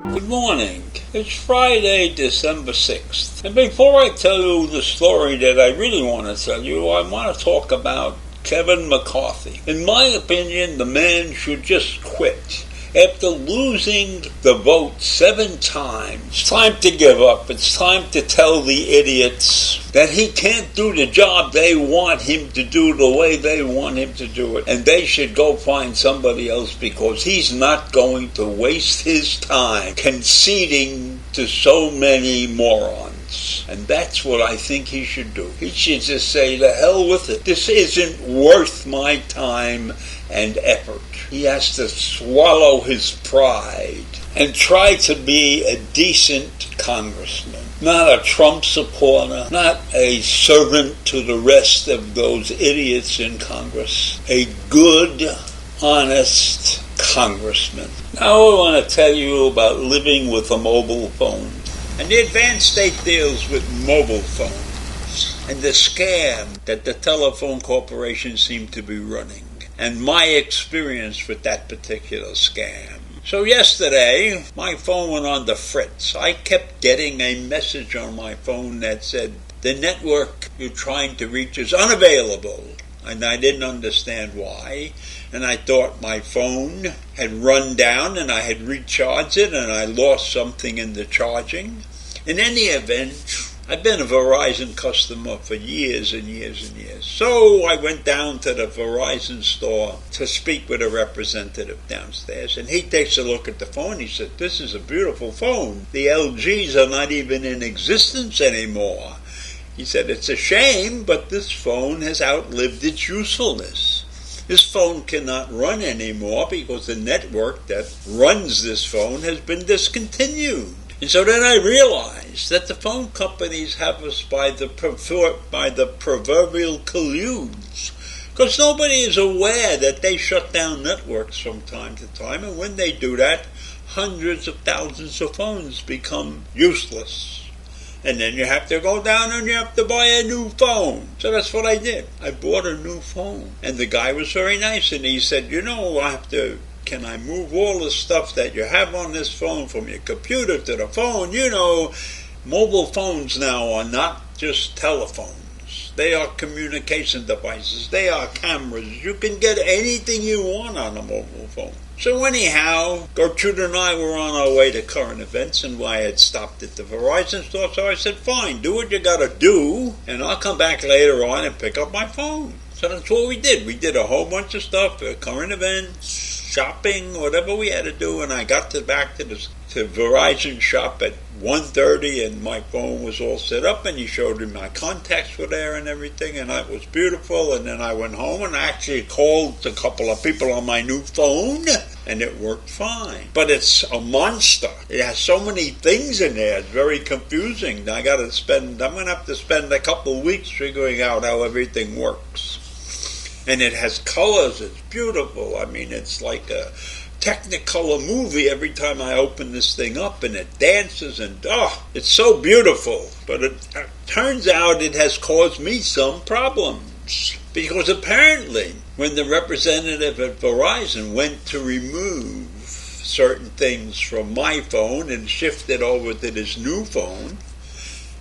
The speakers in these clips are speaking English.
Good morning. It's Friday, December 6th. And before I tell you the story that I really want to tell you, I want to talk about Kevin McCarthy. In my opinion, the man should just quit. After losing the vote 7 times, it's time to give up. It's time to tell the idiots that he can't do the job they want him to do the way they want him to do it. And they should go find somebody else, because he's not going to waste his time conceding to so many morons. And that's what I think he should do. He should just say, the hell with it. This isn't worth my time and effort. He has to swallow his pride and try to be a decent congressman. Not a Trump supporter, not a servant to the rest of those idiots in Congress. A good, honest congressman. Now I want to tell you about living with a mobile phone. And the advanced state deals with mobile phones and the scam that the telephone corporations seem to be running, and my experience with that particular scam. So yesterday, my phone went on the fritz. I kept getting a message on my phone that said, the network you're trying to reach is unavailable. And I didn't understand why. And I thought my phone had run down and I had recharged it and I lost something in the charging. In any event, I've been a Verizon customer for years and years and years. So I went down to the Verizon store to speak with a representative downstairs. And he takes a look at the phone. He said, this is a beautiful phone. The LGs are not even in existence anymore. He said, it's a shame, but this phone has outlived its usefulness. This phone cannot run anymore because the network that runs this phone has been discontinued. And so then I realized that the phone companies have us by the proverbial colludes, because nobody is aware that they shut down networks from time to time, and when they do that, hundreds of thousands of phones become useless. And then you have to go down and you have to buy a new phone. So that's what I did. I bought a new phone. And the guy was very nice, and he said, can I move all the stuff that you have on this phone from your computer to the phone? Mobile phones now are not just telephones. They are communication devices. They are cameras. You can get anything you want on a mobile phone. So anyhow, Gertrude and I were on our way to current events, and I had stopped at the Verizon store, so I said, fine, do what you gotta do, and I'll come back later on and pick up my phone. So that's what we did. We did a whole bunch of stuff, current events, shopping, whatever we had to do, and I got back to Verizon shop at 1:30, and my phone was all set up, and he showed me my contacts were there and everything, and that was beautiful. And then I went home and I actually called a couple of people on my new phone, and it worked fine. But it's a monster. It has so many things in there. It's very confusing. I'm going to have to spend a couple of weeks figuring out how everything works. And it has colors. It's beautiful. I mean, it's like a Technicolor movie every time I open this thing up, and it dances, and it's so beautiful. But it turns out it has caused me some problems, because apparently when the representative at Verizon went to remove certain things from my phone and shift it over to this new phone,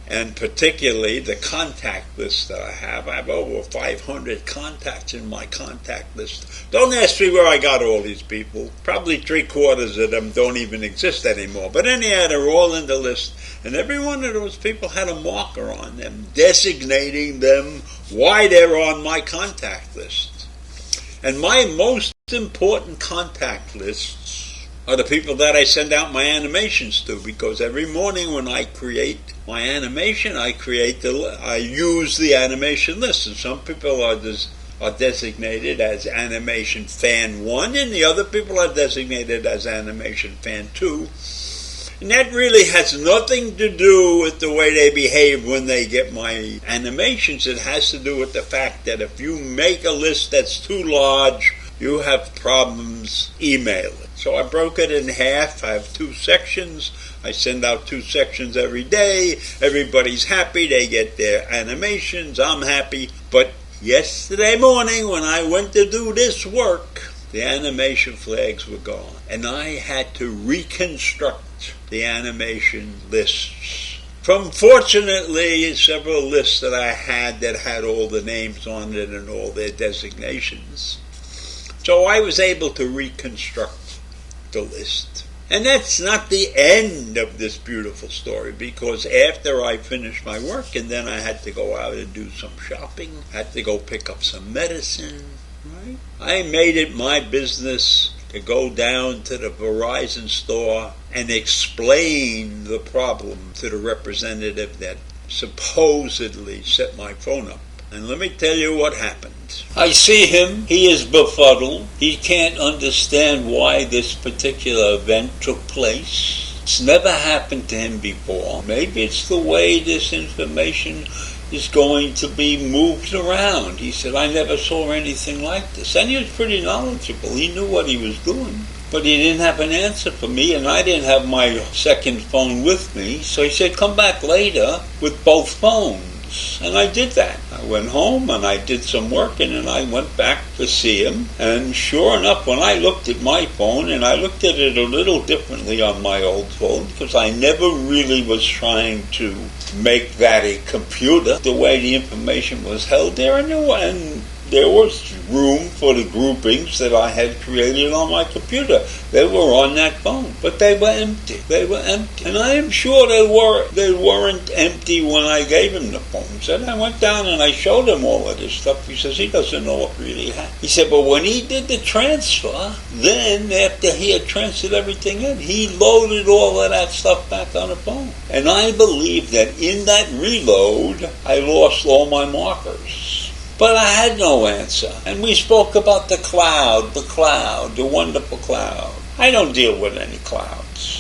and particularly the contact list that I have over 500 contacts in my contact list. Don't ask me where I got all these people. Probably 3/4 of them don't even exist anymore. But anyhow, they're all in the list. And every one of those people had a marker on them, designating them why they're on my contact list. And my most important contact lists are the people that I send out my animations to, because every morning when I create my animation, I use the animation list, and some people are designated as Animation Fan 1, and the other people are designated as Animation Fan 2. And that really has nothing to do with the way they behave when they get my animations. It has to do with the fact that if you make a list that's too large, you have problems emailing. So I broke it in half. I have 2 sections. I send out 2 sections every day. Everybody's happy. They get their animations. I'm happy. But yesterday morning when I went to do this work, The animation flags were gone, and I had to reconstruct the animation lists from, fortunately, several lists that I had that had all the names on it and all their designations. So I was able to reconstruct the list. And that's not the end of this beautiful story, because after I finished my work and then I had to go out and do some shopping, had to go pick up some medicine, right? I made it my business to go down to the Verizon store and explain the problem to the representative that supposedly set my phone up. And let me tell you what happened. I see him. He is befuddled. He can't understand why this particular event took place. It's never happened to him before. Maybe it's the way this information is going to be moved around. He said, I never saw anything like this. And he was pretty knowledgeable. He knew what he was doing. But he didn't have an answer for me, and I didn't have my second phone with me. So he said, come back later with both phones. And I did that. I went home and I did some work, and then I went back to see him. And sure enough, when I looked at my phone, and I looked at it a little differently on my old phone, because I never really was trying to make that a computer, the way the information was held there, and there was room for the groupings that I had created on my computer. They were on that phone, but they were empty. They were empty. And I am sure they weren't empty when I gave him the phone. So I went down and I showed him all of this stuff. He says he doesn't know what really happened. He said, but when he did the transfer, then after he had transferred everything in, he loaded all of that stuff back on the phone. And I believe that in that reload, I lost all my markers. But I had no answer. And we spoke about the cloud, the wonderful cloud. I don't deal with any clouds.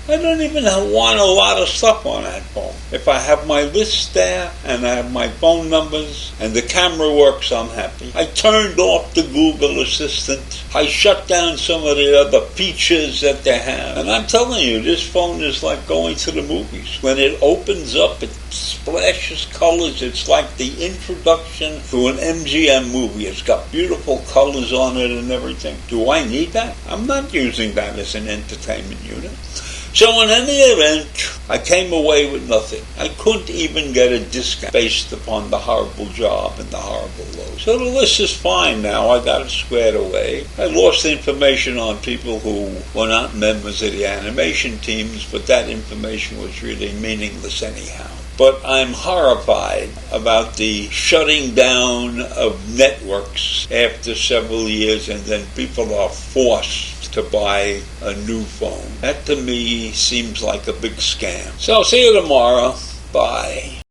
I don't even want a lot of stuff on that phone. If I have my list there, and I have my phone numbers, and the camera works, I'm happy. I turned off the Google Assistant. I shut down some of the other features that they have. And I'm telling you, this phone is like going to the movies. When it opens up, it splashes colors. It's like the introduction to an MGM movie. It's got beautiful colors on it and everything. Do I need that? I'm not using that as an entertainment unit. So in any event, I came away with nothing. I couldn't even get a discount based upon the horrible job and the horrible load. So the list is fine now. I got it squared away. I lost information on people who were not members of the animation teams, but that information was really meaningless anyhow. But I'm horrified about the shutting down of networks after several years, and then people are forced to buy a new phone. That to me seems like a big scam. So I'll see you tomorrow. Bye.